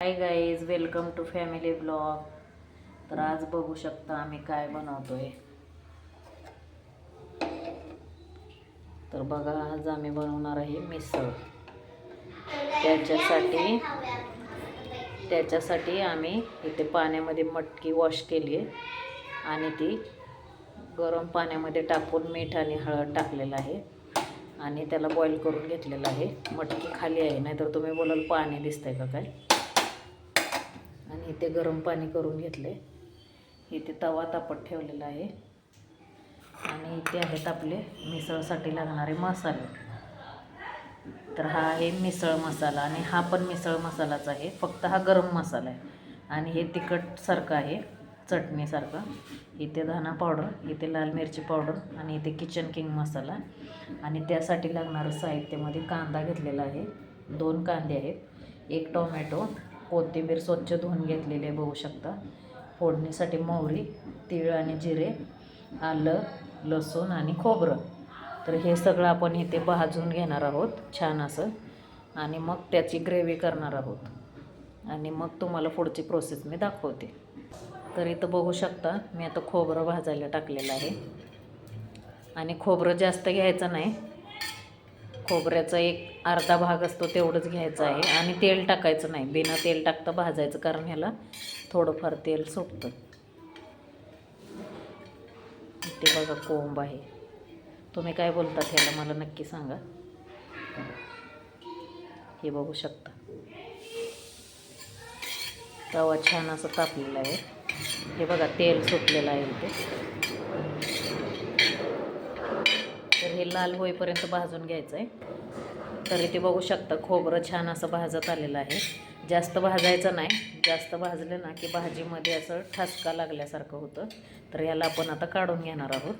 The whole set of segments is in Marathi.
High guys, welcome to family blog. तर आज बघू शकता आम्ही काय बनवतोय. तर बघा, आज आम्ही बनवणार आहे मिसळ. त्याच्यासाठी आम्ही इथे पाण्यामध्ये मटकी वॉश केली आहे आणि ती गरम पाण्यामध्ये टाकून मीठ आणि हळद टाकलेलं आहे आणि त्याला बॉईल करून घेतलेलं आहे. मटकी खाली आहे, नाहीतर तुम्ही बोलाल पाणी दिसतंय का काय. आणि इथे गरम पाणी करून घेतले. इथे तवा तापत ठेवलेला आहे आणि इथे आहेत आपले मिसळसाठी लागणारे मसाले. तर हा आहे मिसळ मसाला आणि हा पण मिसळ मसालाच आहे, फक्त हा गरम मसाला आहे. आणि हे तिखटसारखं आहे, चटणीसारखं. इथे धना पावडर, इथे लाल मिरची पावडर आणि इथे किचन किंग मसाला. आणि त्यासाठी लागणारं साहित्यामध्ये कांदा घेतलेला आहे, 2 कांदे आहेत, 1 टोमॅटो, कोथिंबीर स्वच्छ धुवून घेतलेली आहे बघू शकता. फोडणीसाठी मोहरी, तीळ आणि जिरे, आलं, लसूण आणि खोबरं. तर हे सगळं आपण इथे भाजून घेणार आहोत छान असं, आणि मग त्याची ग्रेव्ही करणार आहोत आणि मग तुम्हाला पुढची प्रोसेस मी दाखवते. तर इथं बघू शकता मी आता खोबरं भाजायला टाकलेलं आहे. आणि खोबरं जास्त घ्यायचं नाही, खोबऱ्याचा एक अर्धा भाग असतो तेवढंच घ्यायचं आहे. आणि तेल टाकायचं नाही, बिना तेल टाकता भाजायचं, कारण ह्याला थोडंफार तेल सुटतं. ते बघा कोंब आहे, तुम्ही काय बोलतात ह्याला मला नक्की सांगा. हे बघू शकता तवा छान असं तापलेला आहे. हे बघा तेल सुटलेलं आहे इथे. तर हे लाल होईपर्यंत भाजून घ्यायचं आहे. तर इथे बघू शकता खोबरं छान असं भाजत आलेलं आहे. जास्त भाजायचं नाही, जास्त भाजलं ना की भाजीमध्ये असं ठसका लागल्यासारखं होतं. तर याला आपण आता काढून घेणार आहोत.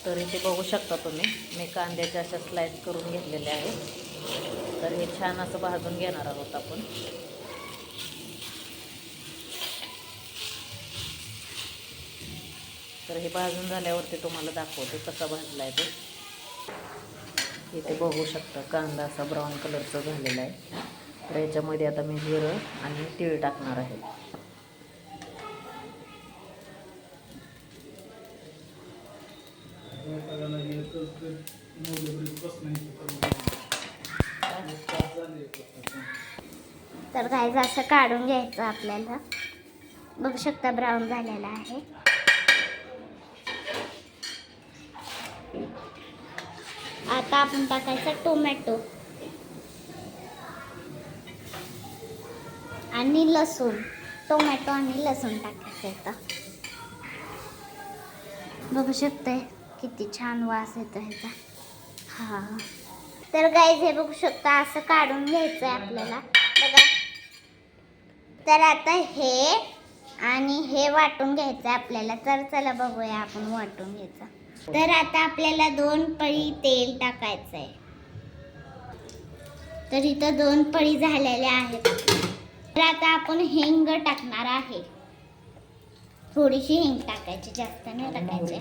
तर इथे बघू शकता तुम्ही, मी कांद्याच्या अशा स्लाइस करून घेतलेल्या आहेत. तर हे छान असं भाजून घेणार आहोत आपण. तर हे भाजून झाल्यावरती तुम्हाला दाखवते कसा भाजला आहे तो. इथे बघू शकता कांदा असा ब्राऊन कलरचा झालेला आहे. तर याच्यामध्ये आता मी जिरं आणि तीळ टाकणार आहे. तर गाईज असं काढून घ्यायचं आपल्याला. बघू शकता ब्राऊन झालेला आहे. आता आपण टाकायचं टोमॅटो आणि लसूण. टोमॅटो आणि लसूण टाकायचं आता. बघू शकताय किती छान वास येतो ह्याचा. हा, तर गाईज हे बघू शकता असं काढून घ्यायचं आहे आपल्याला. बघा, तर आता हे आणि हे वाटून घ्यायचं आहे आपल्याला. तर चला बघूया आपण वाटून घ्यायचं. तर आता आपल्याला 2 पळी तेल टाकायचं आहे. तर इथं 2 पळी झालेल्या आहेत. तर आता आपण हिंग टाकणार आहे. थोडीशी हिंग टाकायची, जास्त नाही टाकायची.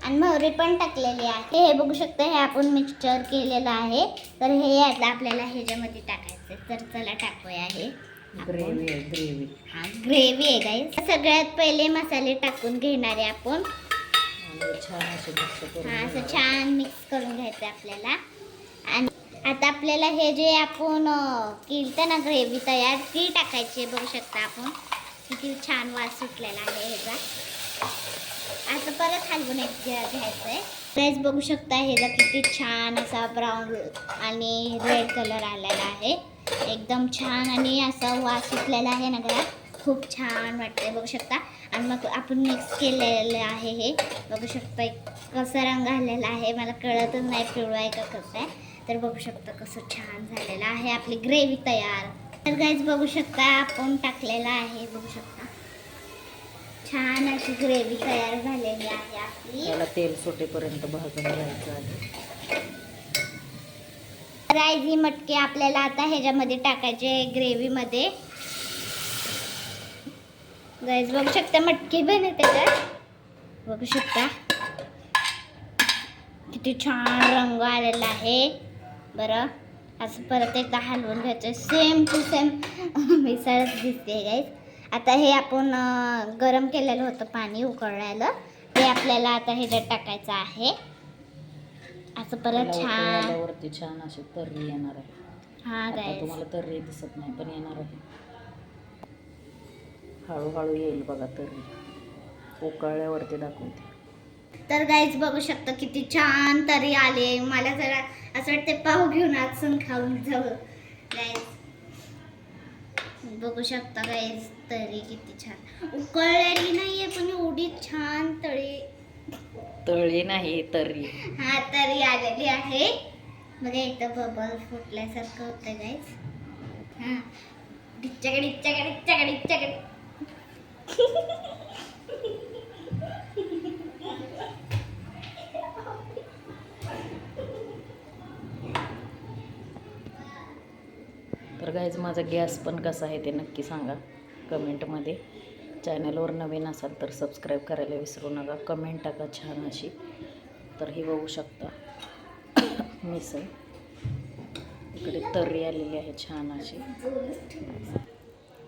आणि मोहरी पण टाकलेली आहे. हे बघू शकता, हे आपण मिक्सचर केलेलं आहे. तर हे आता आपल्याला ह्याच्यामध्ये टाकायचं. तर चला टाकूया. हे ग्रेव्ही आहे, ग्रेव्ही. हा, ग्रेव्ही आहे गाईस. सगळ्यात पहिले मसाले टाकून घेणार आहे आपण. छान असं मिक्स करून असं छान मिक्स करून घ्यायचं आपल्याला. आणि आता आपल्याला हे जे आपण केलं ना ग्रेव्ही तयार, ती टाकायची. बघू शकता आपण किती छान वास सुटलेला आहे ह्याचा. आता परत हलवून घ्यायचं आहे. गाईस बघू शकता ह्याचा किती छान असा ब्राऊन आणि रेड कलर आलेला आहे. एकदम छान आणि असा वास सुटलेला आहे ना घरात. खूप छान वाटतंय बघू शकता. आणि मग आपण मिक्स केलेलं आहे. हे बघू शकता कसा रंग आलेला आहे, मला कळतच नाही पिवळा आहे का कसं आहे. तर बघू शकता कसं छान झालेलं आहे आपली ग्रेव्ही तयार. तर गाईज बघू शकता आपण टाकलेला आहे. बघू शकता छान अशी ग्रेव्ही तयार झालेली आहे आपली. त्याला तेल सुटेपर्यंत भाजून घ्यायचं आहे. गाईज ही मटकी आपल्याला आता ह्याच्यामध्ये टाकायचे ग्रेव्हीमध्ये. गाईज बघू शकता मटकी पण आहे त्याच्यात. बघू शकता किती छान रंग आलेला आहे. बरं, असं परत एकदा हलवून घ्यायचं. सेम टू सेम मिसळच दिसते गाईज. आता हे आपण गरम केलेलं होतं पाणी उकळलेलं, ते आपल्याला आता ह्याच्यात टाकायचं आहे. असं परत छान उकळल्यावरती छान अशी तर्री येणार आहे. हा आता गाईज, तुम्हाला तर्री दिसत नाही पण येणार आहे. हळूहळू येईल बघा तर्री. उकळल्यावरती दाखवते. तर गाईज बघू शकता किती छान तरी आले. मला जरा असं वाटते पाव घेऊन आजून खाऊन जाऊ. गाईज बघू शकता गाईज तरी किती छान उकळलेली नाहीये पण एवढी छान तळी नाही तर्री. हा तरी आलेली आहे. बघा इथं बबल फुटल्यासारखं होतं गाईज. हा डिच्च्याकडे डिच्च्याकडे डिच्च्याकडे डिच्च्याकडे. तर गाईज माझा गॅस पण कसा आहे ते नक्की सांगा कमेंटमध्ये. चॅनलवर नवीन असाल तर सबस्क्राईब करायला विसरू नका. कमेंट टाका छान अशी. तर ही बघू शकता मिसळ इकडे तर्री आलेली आहे छान अशी.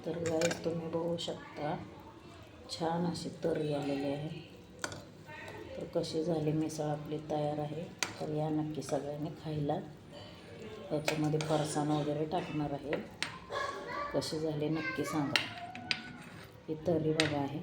तर गाईज तुम्ही बघू शकता छान अशी तर्री आलेली आहे. तर कशी झाली मिसळ आपली तयार आहे. तर या नक्की सगळ्यांनी खायला. याच्यामध्ये फरसाण वगैरे टाकणार आहे. कशी झाली नक्की सांगा. ही तर्री बघा आहे.